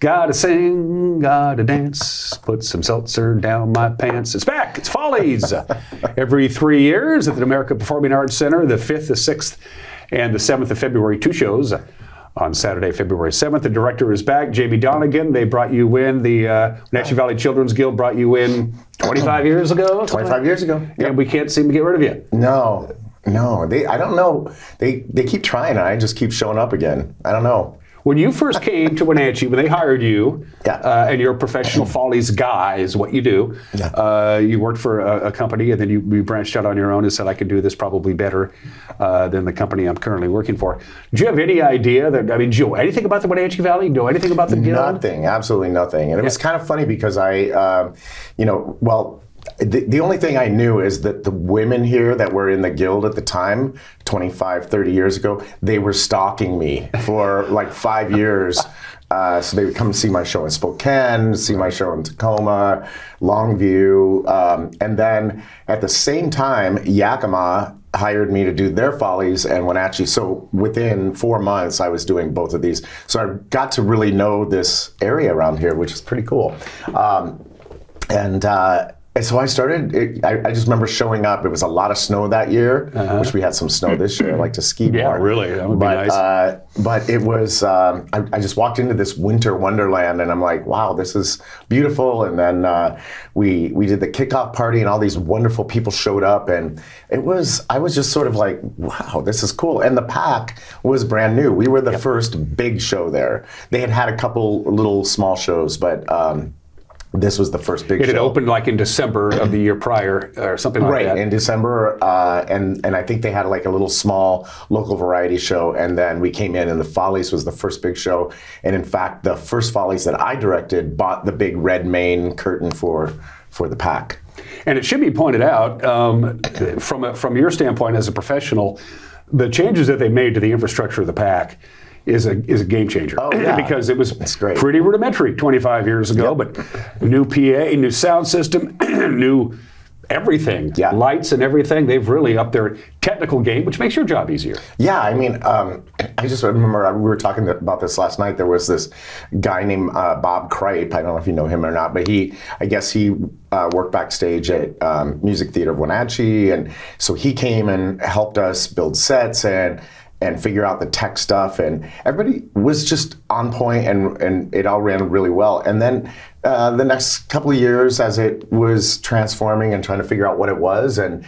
Gotta sing, gotta dance, put some seltzer down my pants. It's back, it's Follies. Every 3 years at the American Performing Arts Center, the 5th, the 6th, and the 7th of February, 2 shows. On Saturday, February 7th, the director is back, Jaime Donegan. They brought you in, the Wenatchee Valley Children's Guild brought you in 25 years ago? 25 years ago. Yep. And we can't seem to get rid of you. No, I don't know. They keep trying, and I just keep showing up again. I don't know. When you first came to Wenatchee, when they hired you, and you're a professional Follies guy is what you do, you worked for a company, and then you branched out on your own and said, I could do this probably better than the company I'm currently working for. Do you have any idea do you know anything about the Wenatchee Valley? Know anything about the Guild? Nothing, absolutely nothing. And it was kind of funny because the only thing I knew is that the women here that were in the Guild at the time, 25, 30 years ago, they were stalking me for like 5 years. So they would come see my show in Spokane, see my show in Tacoma, Longview. And then at the same time, Yakima hired me to do their Follies and Wenatchee. So within 4 months, I was doing both of these. So I got to really know this area around here, which is pretty cool. And so I started, I just remember showing up. It was a lot of snow that year. Wish we had some snow this year. I like to ski more. Yeah, really, that would be nice. But it was, I just walked into this winter wonderland and I'm like, wow, this is beautiful. And then we did the kickoff party and all these wonderful people showed up. And I was just sort of like, wow, this is cool. And the Pack was brand new. We were the first big show there. They had a couple little small shows, but this was the first big show. It had opened like in December of the year prior or something like that. Right, in December. And I think they had like a little small local variety show. And then we came in and the Follies was the first big show. And in fact, the first Follies that I directed bought the big red main curtain for the Pack. And it should be pointed out, from your standpoint as a professional, the changes that they made to the infrastructure of the Pack is a game changer. Oh, yeah. Because it was pretty rudimentary 25 years ago, but new PA, new sound system, new everything, lights and everything. They've really upped their technical game, which makes your job easier. Yeah, I mean, I just remember we were talking about this last night. There was this guy named Bob Kripe. I don't know if you know him or not, but I guess he worked backstage at Music Theater of Wenatchee, and so he came and helped us build sets and figure out the tech stuff, and everybody was just on point, and it all ran really well. And then the next couple of years, as it was transforming and trying to figure out what it was, and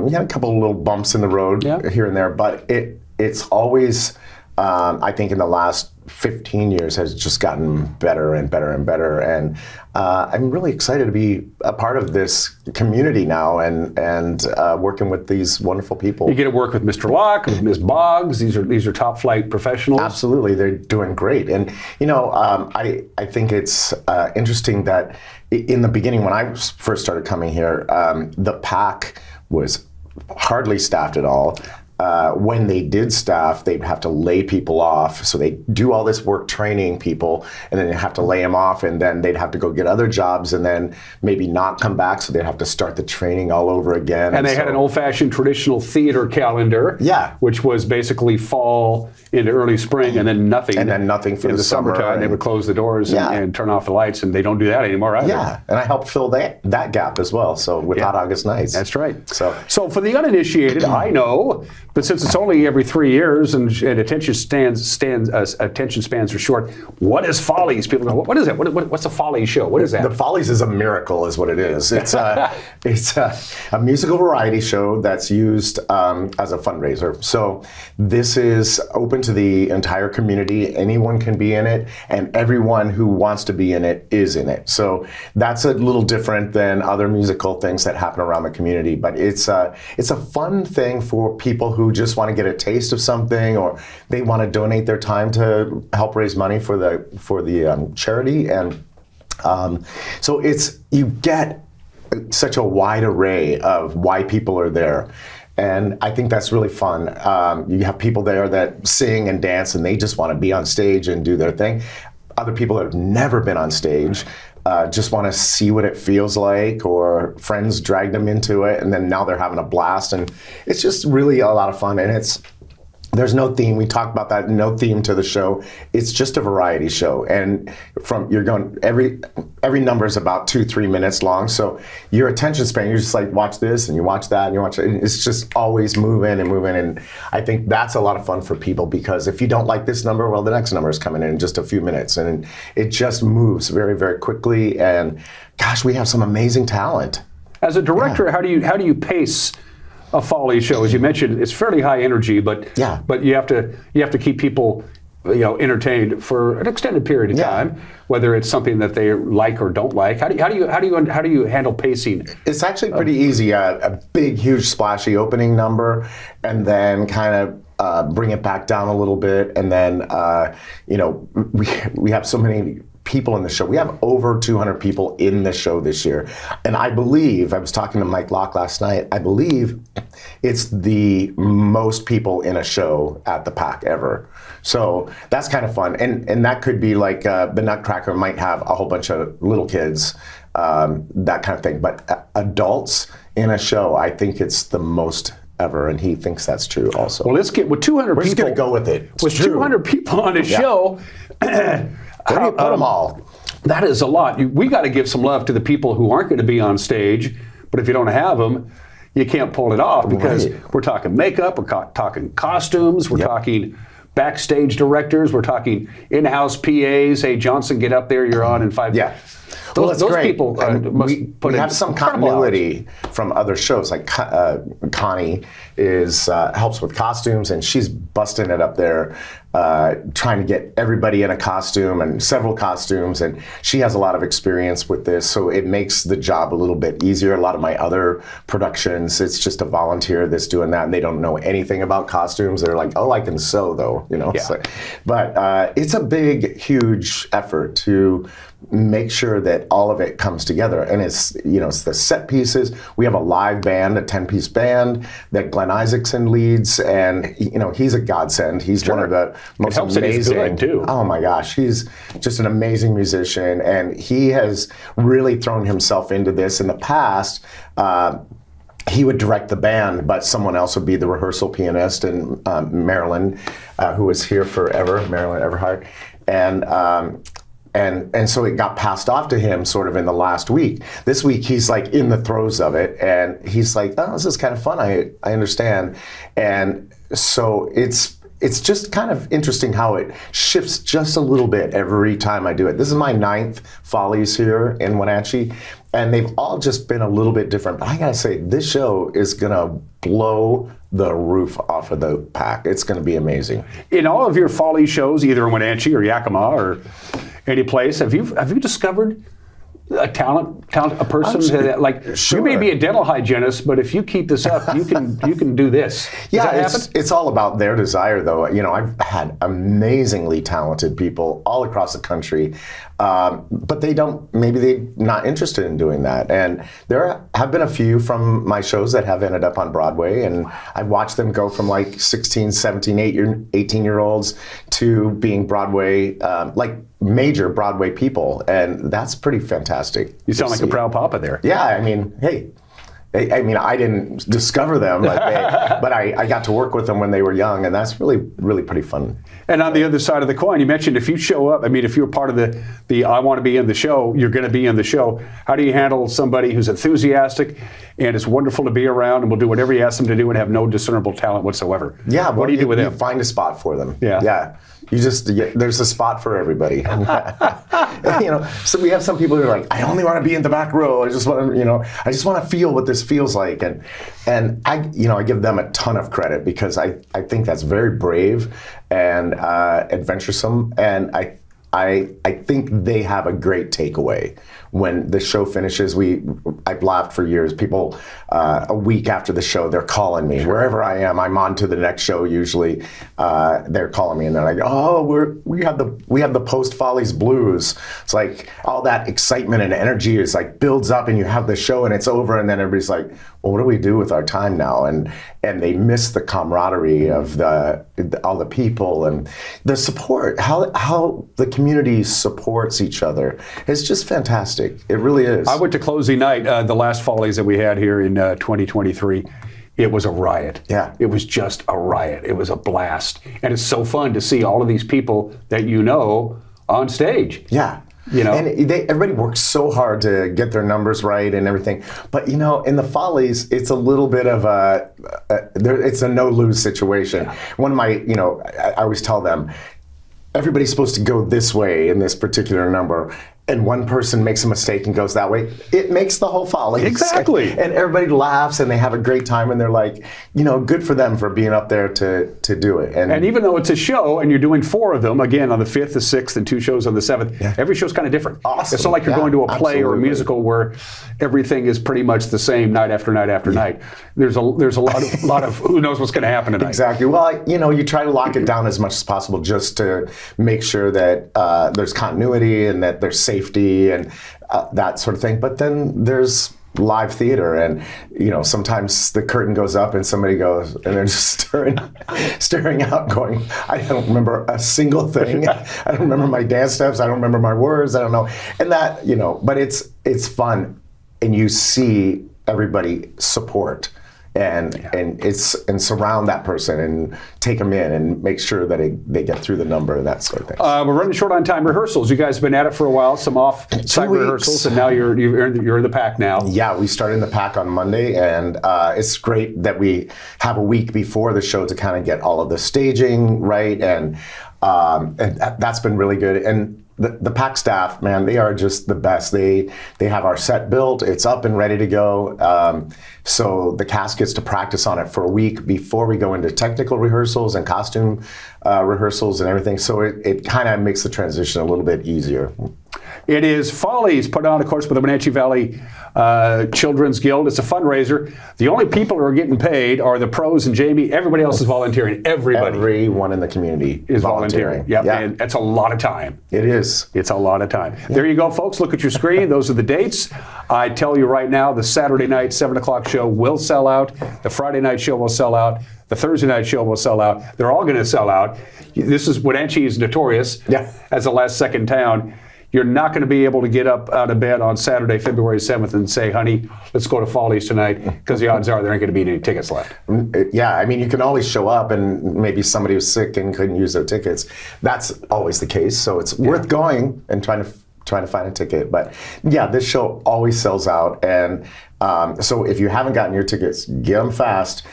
we had a couple of little bumps in the road here and there, but it's always, I think in the last 15 years has just gotten better and better and better. And I'm really excited to be a part of this community now and working with these wonderful people. You get to work with Mr. Locke, with Ms. Boggs. These are top flight professionals. Absolutely, they're doing great. And I think it's interesting that in the beginning when I first started coming here, the Pack was hardly staffed at all. When they did staff, they'd have to lay people off. So they do all this work training people, and then they have to lay them off, and then they'd have to go get other jobs, and then maybe not come back. So they'd have to start the training all over again. And they had an old-fashioned traditional theater calendar, which was basically fall into early spring, and then nothing. And then nothing for in the summertime. They would close the doors and turn off the lights, and they don't do that anymore either. Yeah, and I helped fill that gap as well. So with Hot August Nights. That's right. So for the uninitiated, I know. But since it's only every 3 years and attention spans are short, what is Follies? People go, what is that? What's a Follies show? What is that? The Follies is a miracle, is what it is. It's a musical variety show that's used as a fundraiser. So this is open to the entire community. Anyone can be in it, and everyone who wants to be in it is in it. So that's a little different than other musical things that happen around the community. But it's a fun thing for people who just want to get a taste of something, or they want to donate their time to help raise money for the charity. And so you get such a wide array of why people are there. And I think that's really fun. You have people there that sing and dance, and they just want to be on stage and do their thing. Other people that have never been on stage just want to see what it feels like, or friends drag them into it, and then now they're having a blast. And it's just really a lot of fun. And There's no theme. We talked about that. No theme to the show. It's just a variety show, and you're going every number is about 2-3 minutes long. So your attention span, you're just like watch this and you watch that and you watch it. And it's just always moving and moving. And I think that's a lot of fun for people, because if you don't like this number, well, the next number is coming in just a few minutes, and it just moves very, very quickly. And gosh, we have some amazing talent. As a director, how do you pace a Follies show? As you mentioned, it's fairly high energy, but you have to keep people entertained for an extended period of time, whether it's something that they like or don't like. How do you handle pacing? It's actually pretty easy. A big, huge, splashy opening number, and then kind of bring it back down a little bit, and then we have so many people in the show. We have over 200 people in the show this year. And I believe, I was talking to Mike Locke last night, I believe it's the most people in a show at the PAC ever. So that's kind of fun. And that could be like the Nutcracker might have a whole bunch of little kids, that kind of thing. But adults in a show, I think it's the most ever, and he thinks that's true also. Well, let's get with 200 We're people. Just going to go with it. With 200 people on a show, where do you put them all? That is a lot. We got to give some love to the people who aren't going to be on stage, but if you don't have them, you can't pull it off, because we're talking makeup, we're talking costumes, we're talking backstage directors, we're talking in-house PAs. Hey, Johnson, get up there, you're on in 5 minutes. Those great. People we have some continuity from other shows. Like Connie helps with costumes, and she's busting it up there, trying to get everybody in a costume and several costumes. And she has a lot of experience with this, so it makes the job a little bit easier. A lot of my other productions, it's just a volunteer that's doing that, and they don't know anything about costumes. They're like, "Oh, I can sew, though," So, but it's a big, huge effort to make sure that all of it comes together. And it's the set pieces. We have a live band, a 10-piece band that Glenn Isaacson leads, and he's a godsend. He's one of the most amazing. He's good too. Oh my gosh, he's just an amazing musician, and he has really thrown himself into this. In the past, he would direct the band, but someone else would be the rehearsal pianist, and Marilyn, who was here forever, Marilyn Everhart, and so it got passed off to him sort of in the last week. This week, he's like in the throes of it, and he's like, "Oh, this is kind of fun. I understand." And so it's just kind of interesting how it shifts just a little bit every time I do it. This is my 9th Follies here in Wenatchee, and they've all just been a little bit different. But I gotta say, this show is gonna blow the roof off of the PAC. It's gonna be amazing. In all of your Follies shows, either in Wenatchee or Yakima or any place, have you discovered a person that, like, you may be a dental hygienist, but if you keep this up, you can do this. It's all about their desire, though. I've had amazingly talented people all across the country, but maybe they're not interested in doing that. And there have been a few from my shows that have ended up on Broadway, and I've watched them go from like 16, 17, 18-year-olds to being Broadway, like major Broadway people, and that's pretty fantastic. You sound like a proud papa there. Yeah, I mean, hey, I didn't discover them, but I got to work with them when they were young, and that's really, really pretty fun. And on the other side of the coin, you mentioned if you show up, if you're part of the I want to be in the show, you're going to be in the show. How do you handle somebody who's enthusiastic and it's wonderful to be around and will do whatever you ask them to do and have no discernible talent whatsoever? Yeah, what do you do with them? You find a spot for them. Yeah. There's a spot for everybody. So we have some people who are like, I only want to be in the back row. I just want to feel what this feels like. And I give them a ton of credit, because I think that's very brave and adventuresome. And I think they have a great takeaway when the show finishes. I've laughed for years. People, a week after the show, they're calling me. Wherever I am, I'm on to the next show usually. They're calling me, and they're like, "Oh, we have the post Follies blues." It's like all that excitement and energy is like builds up, and you have the show, and it's over, and then everybody's like, "Well, what do we do with our time now?" And they miss the camaraderie of all the people and the support. How the community supports each other. It's just fantastic. It really is. I went to closing night, the last Follies that we had here in 2023, it was a riot. Yeah. It was just a riot. It was a blast. And it's so fun to see all of these people that you know on stage. Yeah. You know? And everybody works so hard to get their numbers right and everything. But, you know, in the Follies, it's a little bit of it's a no-lose situation. Yeah. One of my, you know, I always tell them, everybody's supposed to go this way in this particular number. And one person makes a mistake and goes that way, it makes the whole Follies. Exactly. And everybody laughs and they have a great time and they're like, you know, good for them for being up there to do it. And even though it's a show and you're doing 4 of them, again, on the 5th, the 6th, and 2 shows on the 7th, every show's kind of different. Awesome. It's not like you're going to a play or a musical where everything is pretty much the same night after night after night. There's a lot of who knows what's going to happen tonight. Exactly. Well, you know, you try to lock it down as much as possible just to make sure that there's continuity and that there's safety and that sort of thing. But then there's live theater, and you know, sometimes the curtain goes up and somebody goes and they're just staring out going, I don't remember a single thing. I don't remember my dance steps. I don't remember my words. I don't know. And that, you know, but it's fun, and you see everybody support and surround that person and take them in and make sure that they get through the number and that sort of thing. We're running short on time. Rehearsals. You guys have been at it for a while. Some off-site rehearsals, and now you're in the pack now. Yeah, we started in the pack on Monday, and it's great that we have a week before the show to kind of get all of the staging right, and that's been really good. And the pack staff, man, they are just the best. They have our set built. It's up and ready to go. So the cast gets to practice on it for a week before we go into technical rehearsals and costume rehearsals and everything. So it kind of makes the transition a little bit easier. It is Follies, put on, of course, by the Wenatchee Valley Children's Guild. It's a fundraiser. The only people who are getting paid are the pros and Jamie. Everybody else is volunteering. Everyone in the community is volunteering. Yep. Yeah, and that's a lot of time. It is. It's a lot of time. Yeah. There you go, folks. Look at your screen. Those are the dates. I tell you right now, the Saturday night 7 o'clock show will sell out. The Friday night show will sell out. The Thursday night show will sell out. They're all going to sell out. This is Wenatchee is notorious as the last second town. You're not going to be able to get up out of bed on Saturday, February 7th and say, honey, let's go to Follies tonight, because the odds are there ain't going to be any tickets left. Yeah, I mean, you can always show up and maybe somebody was sick and couldn't use their tickets. That's always the case. So it's worth going and trying to find a ticket. But yeah, this show always sells out. And so if you haven't gotten your tickets, get them fast.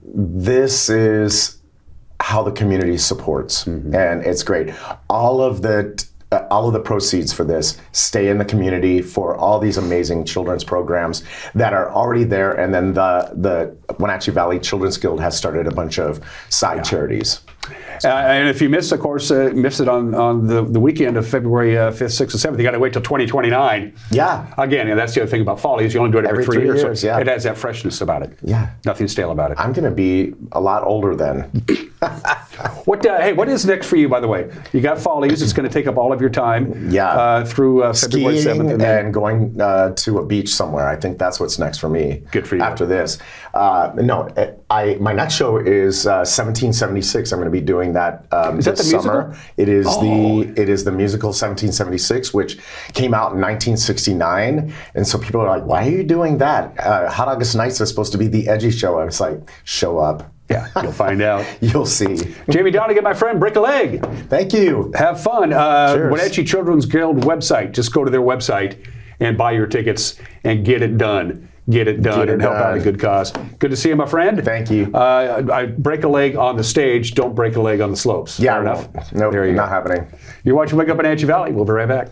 This is how the community supports. Mm-hmm. And it's great. All of the proceeds for this stay in the community for all these amazing children's programs that are already there, and then the Wenatchee Valley Children's Guild has started a bunch of side charities. And if you miss, of course, missed it on the weekend of February 5th, 6th, and 7th, you got to wait till 2029. Yeah. Again, and that's the other thing about Follies. You only do it every 3 years. So it has that freshness about it. Yeah. Nothing stale about it. I'm going to be a lot older then. What is next for you, by the way? You got Follies. It's going to take up all of your time. Yeah. Through February 7th. And going to a beach somewhere. I think that's what's next for me. Good for you. After this. My next show is 1776. I'm going to be doing that is that the summer. Musical? It is the musical 1776, which came out in 1969. And so people are like, why are you doing that? Hot August Nights is supposed to be the edgy show. I was like, show up. Yeah, you'll find out. You'll see. Jaime Donegan, my friend, break a leg. Thank you. Have fun. Wenatchee Children's Guild website. Just go to their website and buy your tickets and get it done. Get it done and help out a good cause. Good to see you, my friend. Thank you. I break a leg on the stage. Don't break a leg on the slopes. Yeah, fair enough. No, there you not go. happening. You're watching Wake Up in Wenatchee Valley. We'll be right back.